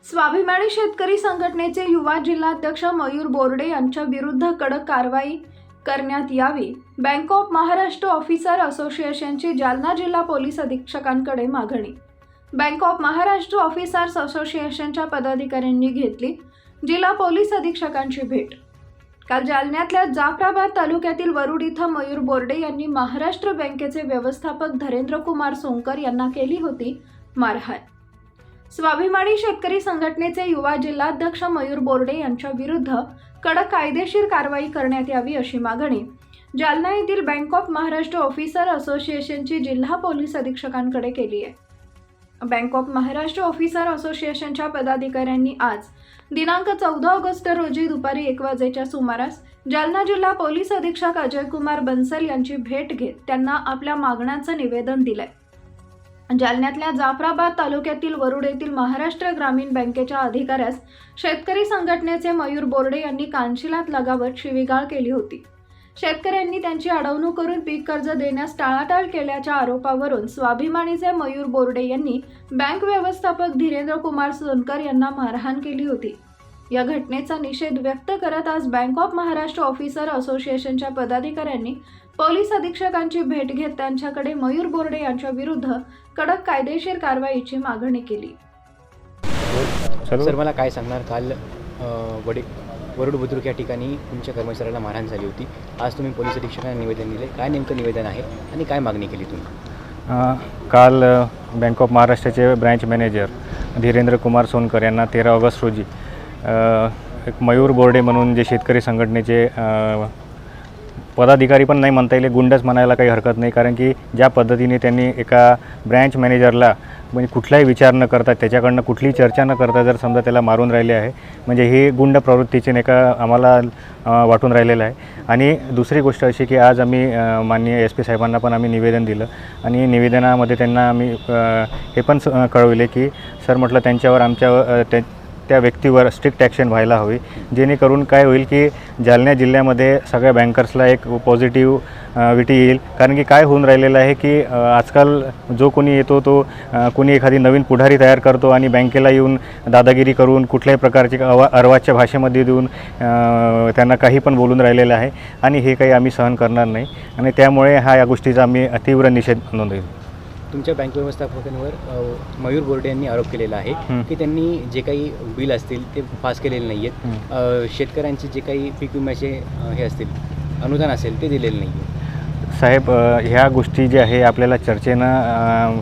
स्वाभिमानी शेतकरी संघटनेचे युवा जिल्हाध्यक्ष मयूर बोर्डे यांच्या विरुद्ध कडक कारवाई करण्यात यावी। बँक ऑफ महाराष्ट्र ऑफिसर असोसिएशनची जालना जिल्हा पोलीस अधीक्षकांकडे मागणी। बँक ऑफ महाराष्ट्र ऑफिसर्स असोसिएशनच्या पदाधिकाऱ्यांनी घेतली जिल्हा पोलीस अधीक्षकांची भेट। काल जालन्यातल्या जाफराबाद तालुक्यातील वरुड इथं मयूर बोर्डे यांनी महाराष्ट्र बँकेचे व्यवस्थापक धरेंद्र कुमार सोनकर यांना केली होती मारहाण। स्वाभिमानी शेतकरी संघटनेचे युवा जिल्हाध्यक्ष मयूर बोर्डे यांच्या विरुद्ध कडक कायदेशीर कारवाई करण्यात यावी अशी मागणी जालना येथील बँक ऑफ महाराष्ट्र ऑफिसर असोसिएशनची जिल्हा पोलीस अधीक्षकांकडे केली आहे। बँक ऑफ महाराष्ट्र ऑफिसर असोसिएशनच्या पदाधिकाऱ्यांनी आज दिनांक 14 ऑगस्ट रोजी दुपारी 1 वाजेच्या सुमारास जालना जिल्हा पोलीस अधीक्षक अजय कुमार बन्सल यांची भेट घेत त्यांना आपल्या मागण्यांचं निवेदन दिलंय। जालन्यातल्या जाफराबाद तालुक्यातील वरुड येथील महाराष्ट्र ग्रामीण बँकेच्या अधिकाऱ्यास शेतकरी संघटनेचे मयूर बोर्डे यांनी कानशिलात लगावत शिवीगाळ केली होती। शेतकऱ्यांनी त्यांची अडवणूक करून पीक कर्ज देण्यास टाळाटाळ केल्याच्या आरोपावरून स्वाभिमानीचे मयूर बोर्डे यांनी बँक व्यवस्थापक धीरेंद्र कुमार सोनकर यांना मारहाण केली होती। या घटनेचा निषेध व्यक्त करत आज बँक ऑफ महाराष्ट्र ऑफिसर असोसिएशनच्या पदाधिकाऱ्यांनी पोलीस अधीक्षकांची भेट घेत त्यांच्याकडे मयूर बोर्डे यांच्या विरुद्ध कडक कायदेशीर कारवाईची मागणी केली। सर, मला काय सांगणार, काल वरुड बुद्रुक या ठिकाणी तुमच्या कर्मचाऱ्याला मारहाण झाली होती। आज तुम्ही पोलीस अधीक्षकांना निवेदन दिले, काय नेमकं निवेदन आहे आणि काय मागणी केली तुम्ही? काल बँक ऑफ महाराष्ट्राचे ब्रँच मॅनेजर धीरेंद्र कुमार सोनकर यांना 13 ऑगस्ट रोजी एक मयूर बोर्डे म्हणून जे शेतकरी संघटनेचे पदाधिकारी पण नाही म्हणता येईल, गुंडच म्हणायला काही हरकत नाही, कारण की ज्या पद्धतीने त्यांनी एका ब्रँच मॅनेजरला म्हणजे कुठलाही विचार न करता, त्याच्याकडनं कुठलीही चर्चा न करता जर समजा त्याला मारून राहिले आहे, म्हणजे हे गुंड प्रवृत्तीचे नाही का आम्हाला वाटून राहिलेलं आहे। आणि दुसरी गोष्ट अशी की आज आम्ही माननीय SP साहेबांना पण आम्ही निवेदन दिलं आणि निवेदनामध्ये त्यांना आम्ही हे पण कळवले की सर म्हटलं त्यांच्यावर त्या व्यक्तीवर स्ट्रिक्ट ॲक्शन व्हायला हवी, जेणेकरून काय होईल की जालना जिल्ह्यामध्ये सगळ्या बँकर्सला एक पॉझिटिव्हिटी येईल। कारण की काय होऊन राहिलेलं आहे की आजकाल जो कोणी येतो तो कोणी एखादी नवीन पुढारी तयार करतो आणि बँकेला येऊन दादागिरी करून कुठल्याही प्रकारची अर्वाच्या भाषेमध्ये देऊन त्यांना काही पण बोलून राहिलेलं आहे आणि हे काही आम्ही सहन करणार नाही आणि त्यामुळे या गोष्टीचा आम्ही तीव्र निषेध नोंदवू। तुमच्या बँक व्यवस्थापकांवर मयूर बोर्डे यांनी आरोप केलेला आहे की त्यांनी जे काही बिल असतील ते पास केलेले नाही आहेत, शेतकऱ्यांचे जे काही पीक विम्याचे हे असतील अनुदान असेल ते दिलेले नाही आहे। साहेब, ह्या गोष्टी ज्या आहे आपल्याला चर्चेनं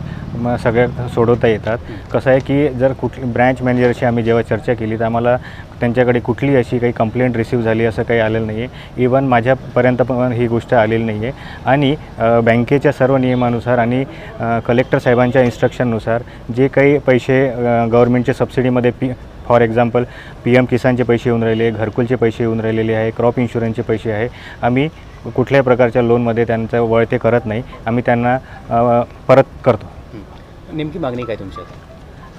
सगळ्या सोडवता येतात। कसं आहे की जर कुठली ब्रँच मॅनेजरशी आम्ही जेव्हा चर्चा केली तर आम्हाला त्यांच्याकडे कुठली अशी काही कंप्लेंट रिसीव्ह झाली असं काही आलेलं नाही आहे। इवन माझ्यापर्यंत पण ही गोष्ट आलेली नाही आहे आणि बँकेच्या सर्व नियमानुसार आणि कलेक्टर साहेबांच्या इन्स्ट्रक्शननुसार जे काही पैसे गव्हर्नमेंटच्या सबसिडीमध्ये फॉर एक्झाम्पल PM किसानचे पैसे येऊन राहिले, घरकुलचे पैसे येऊन राहिलेले आहे, क्रॉप इन्शुरन्सचे पैसे आहे, आम्ही कुठल्याही प्रकारच्या लोनमध्ये त्यांचं वळते करत नाही, आम्ही त्यांना परत करतो। नेमकी मागणी काय तुमची?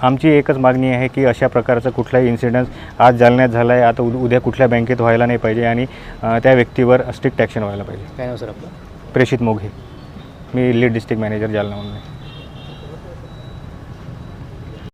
आमची एकच मागणी आहे की अशा प्रकारचा कुठलाही इन्सिडेंट आज जालन्यात झाला आहे, आता उद्या कुठल्या बँकेत व्हायला नाही पाहिजे आणि त्या व्यक्तीवर स्ट्रिक्ट ॲक्शन व्हायला पाहिजे। काय नाव सर आपलं? प्रेषित मोघे, मी लीड डिस्ट्रिक्ट मॅनेजर जालना म्हणून।